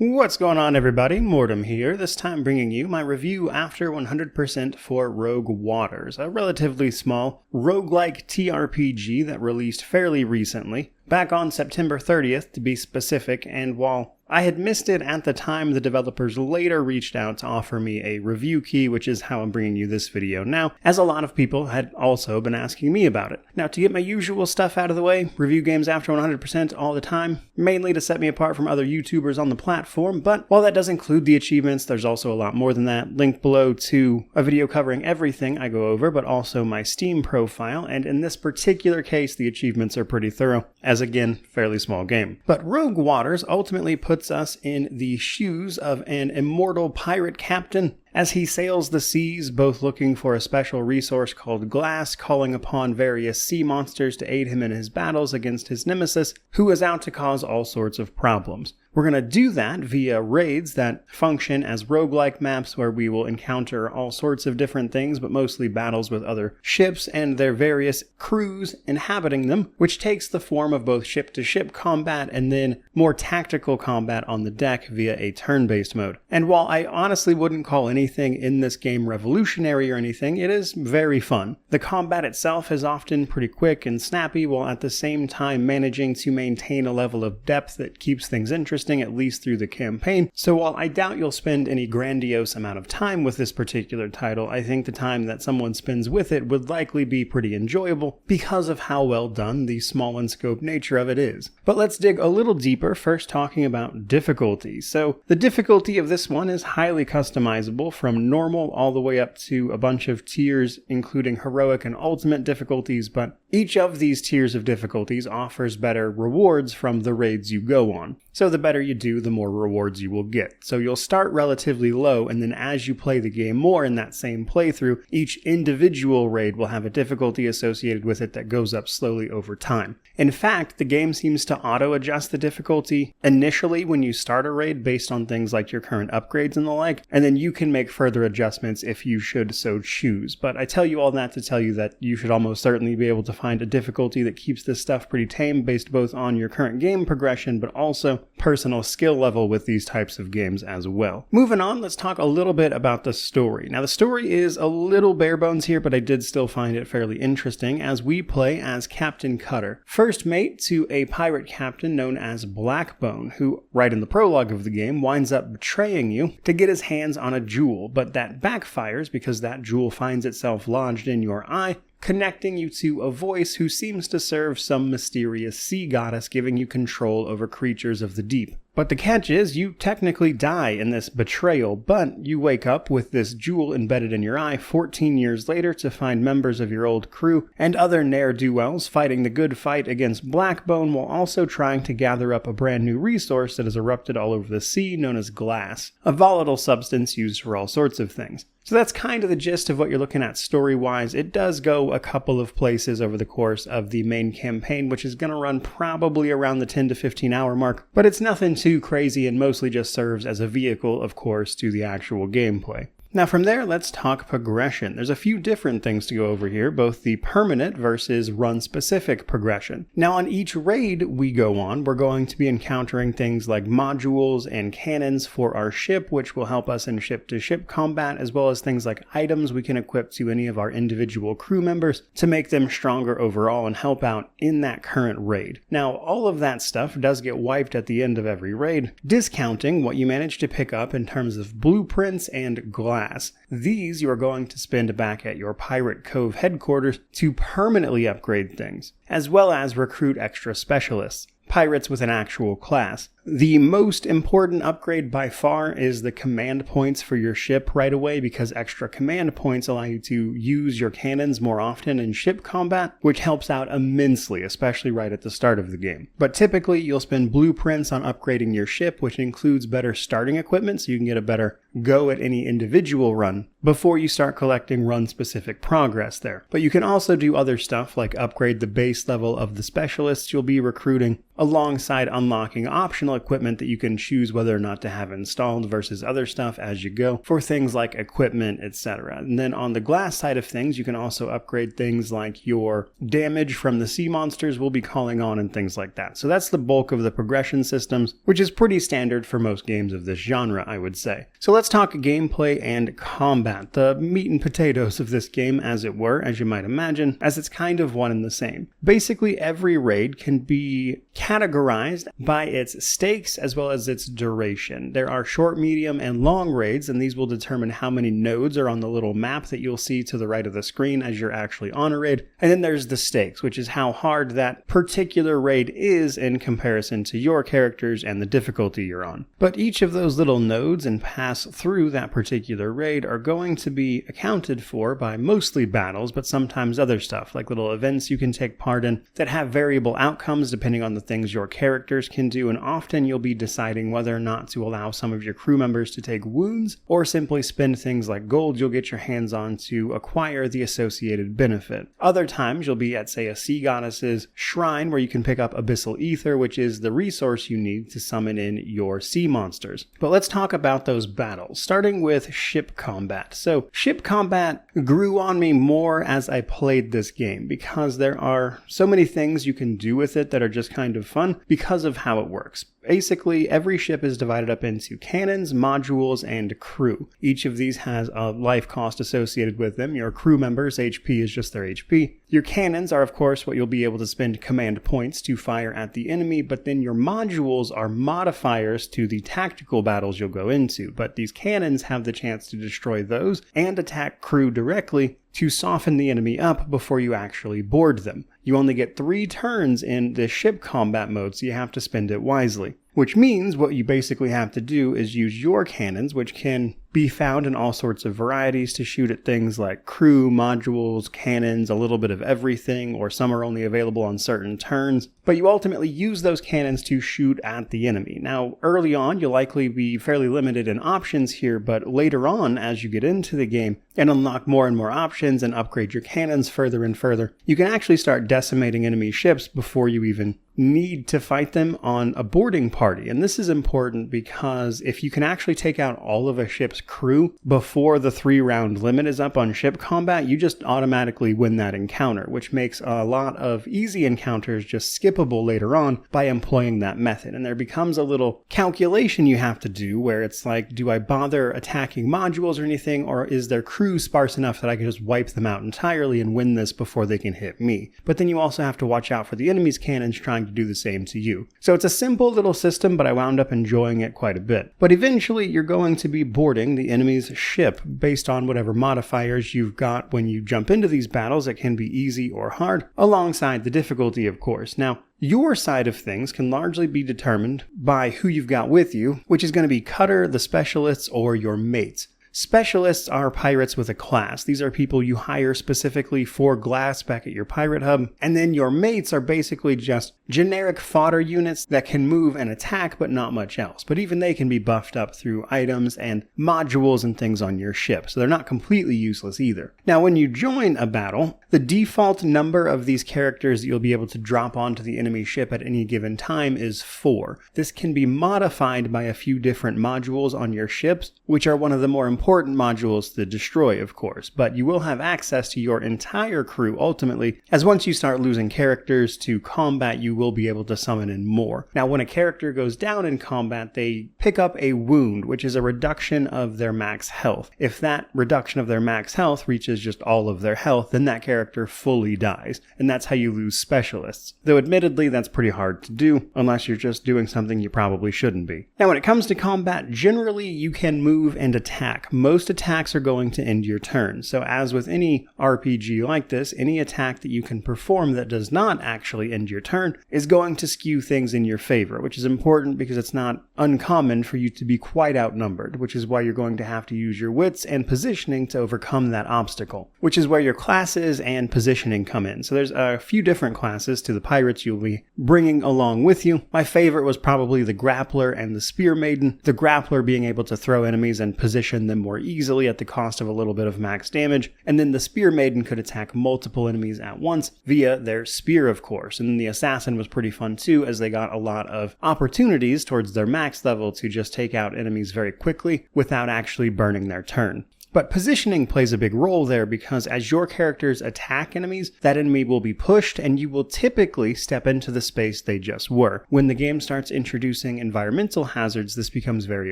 What's going on, everybody? Mortem here, this time bringing you my review after 100% for Rogue Waters, a relatively small roguelike TRPG that released fairly recently, back on September 30th to be specific, and while I had missed it at the time, the developers later reached out to offer me a review key, which is how I'm bringing you this video now, as a lot of people had also been asking me about it. Now, to get my usual stuff out of the way, review games after 100% all the time, mainly to set me apart from other YouTubers on the platform, but while that does include the achievements, there's also a lot more than that. Linked below to a video covering everything I go over, but also my Steam profile, and in this particular case, the achievements are pretty thorough, as again, fairly small game. But Rogue Waters ultimately puts us in the shoes of an immortal pirate captain as he sails the seas, both looking for a special resource called glass, calling upon various sea monsters to aid him in his battles against his nemesis, who is out to cause all sorts of problems. We're going to do that via raids that function as roguelike maps where we will encounter all sorts of different things, but mostly battles with other ships and their various crews inhabiting them, which takes the form of both ship-to-ship combat and then more tactical combat on the deck via a turn-based mode. And while I honestly wouldn't call anything in this game revolutionary or anything, it is very fun. The combat itself is often pretty quick and snappy, while at the same time managing to maintain a level of depth that keeps things interesting, at least through the campaign. So while I doubt you'll spend any grandiose amount of time with this particular title, I think the time that someone spends with it would likely be pretty enjoyable because of how well done the small in scope nature of it is. But let's dig a little deeper, first talking about difficulty. So the difficulty of this one is highly customizable, from normal all the way up to a bunch of tiers, including heroic and ultimate difficulties, but each of these tiers of difficulties offers better rewards from the raids you go on. So the better you do, the more rewards you will get. So you'll start relatively low, and then as you play the game more in that same playthrough, each individual raid will have a difficulty associated with it that goes up slowly over time. In fact, the game seems to auto-adjust the difficulty initially when you start a raid based on things like your current upgrades and the like, and then you can make further adjustments if you should so choose. But I tell you all that to tell you that you should almost certainly be able to find a difficulty that keeps this stuff pretty tame based both on your current game progression, but also personal skill level with these types of games as well. Moving on, let's talk a little bit about the story. Now, the story is a little bare bones here, but I did still find it fairly interesting as we play as Captain Cutter, first mate to a pirate captain known as Blackbone, who, right in the prologue of the game, winds up betraying you to get his hands on a jewel, but that backfires because that jewel finds itself lodged in your eye, connecting you to a voice who seems to serve some mysterious sea goddess, giving you control over creatures of the deep. But the catch is, you technically die in this betrayal, but you wake up with this jewel embedded in your eye 14 years later to find members of your old crew and other ne'er-do-wells fighting the good fight against Blackbone while also trying to gather up a brand new resource that has erupted all over the sea known as glass, a volatile substance used for all sorts of things. So that's kind of the gist of what you're looking at story-wise. It does go a couple of places over the course of the main campaign, which is going to run probably around the 10 to 15 hour mark, but it's nothing too crazy and mostly just serves as a vehicle, of course, to the actual gameplay. Now from there, let's talk progression. There's a few different things to go over here, both the permanent versus run-specific progression. Now on each raid we go on, we're going to be encountering things like modules and cannons for our ship, which will help us in ship-to-ship combat, as well as things like items we can equip to any of our individual crew members to make them stronger overall and help out in that current raid. Now all of that stuff does get wiped at the end of every raid, discounting what you manage to pick up in terms of blueprints and glass. These you are going to spend back at your Pirate Cove headquarters to permanently upgrade things, as well as recruit extra specialists, pirates with an actual class. The most important upgrade by far is the command points for your ship right away, because extra command points allow you to use your cannons more often in ship combat, which helps out immensely, especially right at the start of the game. But typically you'll spend blueprints on upgrading your ship, which includes better starting equipment so you can get a better go at any individual run before you start collecting run-specific progress there. But you can also do other stuff like upgrade the base level of the specialists you'll be recruiting alongside unlocking optional optional equipment that you can choose whether or not to have installed versus other stuff as you go for things like equipment, etc. And then on the glass side of things, you can also upgrade things like your damage from the sea monsters will be calling on and things like that. So that's the bulk of the progression systems, which is pretty standard for most games of this genre, I would say. So let's talk gameplay and combat, the meat and potatoes of this game, as it were, as you might imagine, as it's kind of one and the same. Basically, every raid can be categorized by its stakes as well as its duration. There are short, medium, and long raids, and these will determine how many nodes are on the little map that you'll see to the right of the screen as you're actually on a raid. And then there's the stakes, which is how hard that particular raid is in comparison to your characters and the difficulty you're on. But each of those little nodes and pass through that particular raid are going to be accounted for by mostly battles, but sometimes other stuff, like little events you can take part in that have variable outcomes depending on the things your characters can do, and often you'll be deciding whether or not to allow some of your crew members to take wounds, or simply spend things like gold you'll get your hands on to acquire the associated benefit. Other times you'll be at, say, a sea goddess's shrine where you can pick up abyssal ether, which is the resource you need to summon in your sea monsters. But let's talk about those battles, starting with ship combat. So ship combat grew on me more as I played this game because there are so many things you can do with it that are just kind of fun because of how it works. Basically, every ship is divided up into cannons, modules, and crew. Each of these has a life cost associated with them. Your crew members' HP is just their HP. Your cannons are, of course, what you'll be able to spend command points to fire at the enemy, but then your modules are modifiers to the tactical battles you'll go into. But these cannons have the chance to destroy those and attack crew directly to soften the enemy up before you actually board them. You only get 3 turns in the ship combat mode, so you have to spend it wisely. Which means what you basically have to do is use your cannons, which can be found in all sorts of varieties, to shoot at things like crew, modules, cannons, a little bit of everything, or some are only available on certain turns. But you ultimately use those cannons to shoot at the enemy. Now, early on, you'll likely be fairly limited in options here, but later on, as you get into the game and unlock more and more options and upgrade your cannons further and further, you can actually start decimating enemy ships before you even need to fight them on a boarding party. And this is important because if you can actually take out all of a ship's crew before the 3-round limit is up on ship combat, you just automatically win that encounter, which makes a lot of easy encounters just skippable later on by employing that method. And there becomes a little calculation you have to do where it's like, do I bother attacking modules or anything, or is their crew sparse enough that I can just wipe them out entirely and win this before they can hit me? But then you also have to watch out for the enemy's cannons trying to do the same to you. So it's a simple little system, but I wound up enjoying it quite a bit. But eventually you're going to be boarding the enemy's ship based on whatever modifiers you've got when you jump into these battles. It can be easy or hard, alongside the difficulty, of course. Now, your side of things can largely be determined by who you've got with you, which is going to be Cutter, the specialists, or your mates. Specialists are pirates with a class. These are people you hire specifically for glass back at your pirate hub. And then your mates are basically just generic fodder units that can move and attack, but not much else. But even they can be buffed up through items and modules and things on your ship, so they're not completely useless either. Now, when you join a battle, the default number of these characters that you'll be able to drop onto the enemy ship at any given time is 4. This can be modified by a few different modules on your ships, which are one of the more important modules to destroy, of course, but you will have access to your entire crew ultimately, as once you start losing characters to combat, you will be able to summon in more. Now, when a character goes down in combat, they pick up a wound, which is a reduction of their max health. If that reduction of their max health reaches just all of their health, then that character fully dies, and that's how you lose specialists. Though admittedly, that's pretty hard to do, unless you're just doing something you probably shouldn't be. Now, when it comes to combat, generally you can move and attack. Most attacks are going to end your turn, so as with any RPG like this, any attack that you can perform that does not actually end your turn is going to skew things in your favor, which is important because it's not uncommon for you to be quite outnumbered, which is why you're going to have to use your wits and positioning to overcome that obstacle, which is where your classes and positioning come in. So there's a few different classes to the pirates you'll be bringing along with you. My favorite was probably the grappler and the spear maiden, the grappler being able to throw enemies and position them more easily at the cost of a little bit of max damage, and then the Spear Maiden could attack multiple enemies at once via their spear, of course. And then the Assassin was pretty fun too, as they got a lot of opportunities towards their max level to just take out enemies very quickly without actually burning their turn. But positioning plays a big role there, because as your characters attack enemies, that enemy will be pushed and you will typically step into the space they just were. When the game starts introducing environmental hazards, this becomes very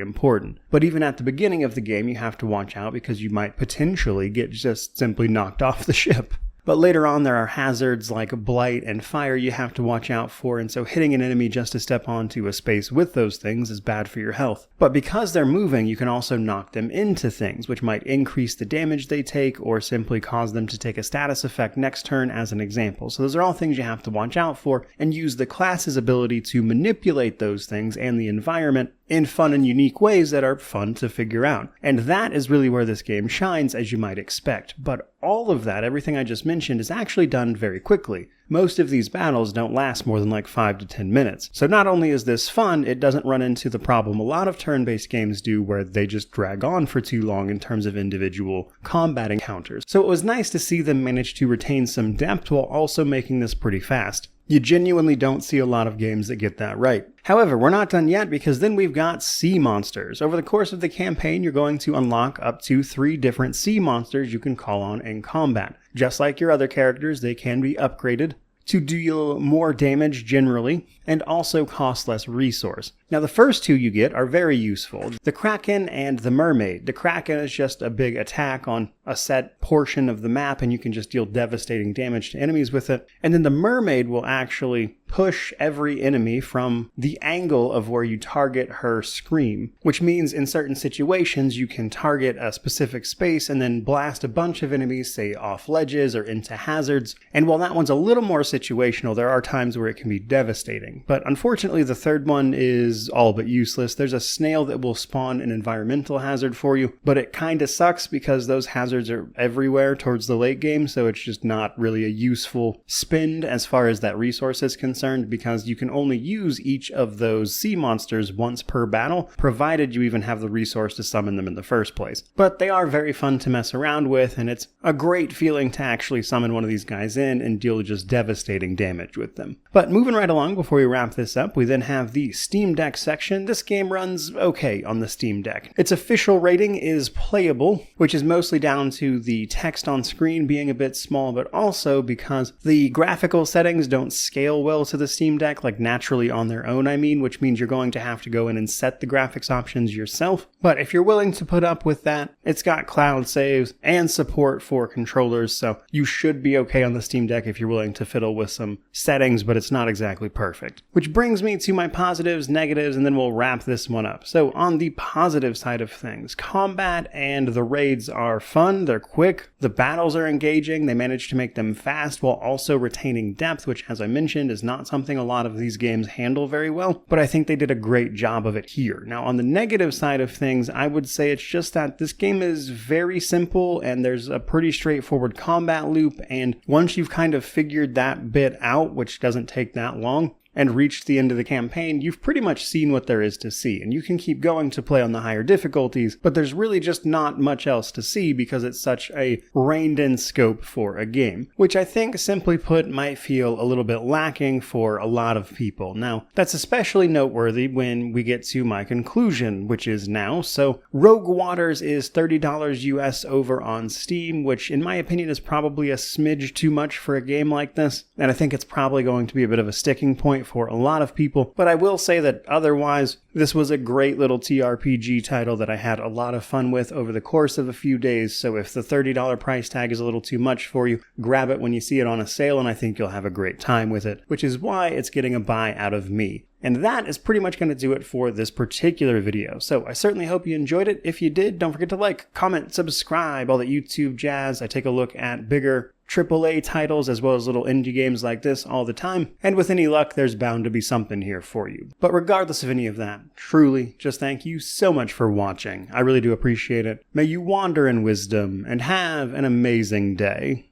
important. But even at the beginning of the game, you have to watch out because you might potentially get just simply knocked off the ship. But later on, there are hazards like blight and fire you have to watch out for, and so hitting an enemy just to step onto a space with those things is bad for your health. But because they're moving, you can also knock them into things, which might increase the damage they take or simply cause them to take a status effect next turn, as an example. So those are all things you have to watch out for, and use the class's ability to manipulate those things and the environment in fun and unique ways that are fun to figure out. And that is really where this game shines, as you might expect. But all of that, everything I just mentioned, is actually done very quickly. Most of these battles don't last more than like 5 to 10 minutes. So not only is this fun, it doesn't run into the problem a lot of turn-based games do, where they just drag on for too long in terms of individual combat encounters. So it was nice to see them manage to retain some depth while also making this pretty fast. You genuinely don't see a lot of games that get that right. However, we're not done yet, because then we've got sea monsters. Over the course of the campaign, you're going to unlock up to 3 different sea monsters you can call on in combat. Just like your other characters, they can be upgraded to deal more damage generally, and also cost less resource. Now the first 2 you get are very useful. The Kraken and the Mermaid. The Kraken is just a big attack on a set portion of the map, and you can just deal devastating damage to enemies with it. And then the Mermaid will actually push every enemy from the angle of where you target her scream, which means in certain situations you can target a specific space and then blast a bunch of enemies, say off ledges or into hazards. And while that one's a little more situational, there are times where it can be devastating. But unfortunately, the third one is all but useless. There's a snail that will spawn an environmental hazard for you, but it kinda sucks because those hazards are everywhere towards the late game, so it's just not really a useful spend as far as that resource is concerned, because you can only use each of those sea monsters once per battle, provided you even have the resource to summon them in the first place. But they are very fun to mess around with, and it's a great feeling to actually summon one of these guys in and deal just devastating damage with them. But moving right along, before we wrap this up, we then have the Steam Deck section. This game runs okay on the Steam Deck. Its official rating is playable, which is mostly down to the text on screen being a bit small, but also because the graphical settings don't scale well to the Steam Deck, like naturally on their own, which means you're going to have to go in and set the graphics options yourself. But if you're willing to put up with that, it's got cloud saves and support for controllers, so you should be okay on the Steam Deck if you're willing to fiddle with some settings, but it's not exactly perfect. Which brings me to my positives, negatives, and then we'll wrap this one up. So on the positive side of things, combat and the raids are fun, they're quick, the battles are engaging, they manage to make them fast while also retaining depth, which, as I mentioned, is not something a lot of these games handle very well, but I think they did a great job of it here. Now on the negative side of things, I would say it's just that this game is very simple and there's a pretty straightforward combat loop, and once you've kind of figured that bit out, which doesn't take that long, and reached the end of the campaign, you've pretty much seen what there is to see, and you can keep going to play on the higher difficulties, but there's really just not much else to see because it's such a reined-in scope for a game, which I think, simply put, might feel a little bit lacking for a lot of people. Now, that's especially noteworthy when we get to my conclusion, which is now. So, Rogue Waters is $30 US over on Steam, which in my opinion is probably a smidge too much for a game like this, and I think it's probably going to be a bit of a sticking point for a lot of people, but I will say that otherwise, this was a great little TRPG title that I had a lot of fun with over the course of a few days, so if the $30 price tag is a little too much for you, grab it when you see it on a sale, and I think you'll have a great time with it, which is why it's getting a buy out of me. And that is pretty much going to do it for this particular video. So I certainly hope you enjoyed it. If you did, don't forget to like, comment, subscribe, all that YouTube jazz. I take a look at bigger AAA titles as well as little indie games like this all the time. And with any luck, there's bound to be something here for you. But regardless of any of that, truly, just thank you so much for watching. I really do appreciate it. May you wander in wisdom and have an amazing day.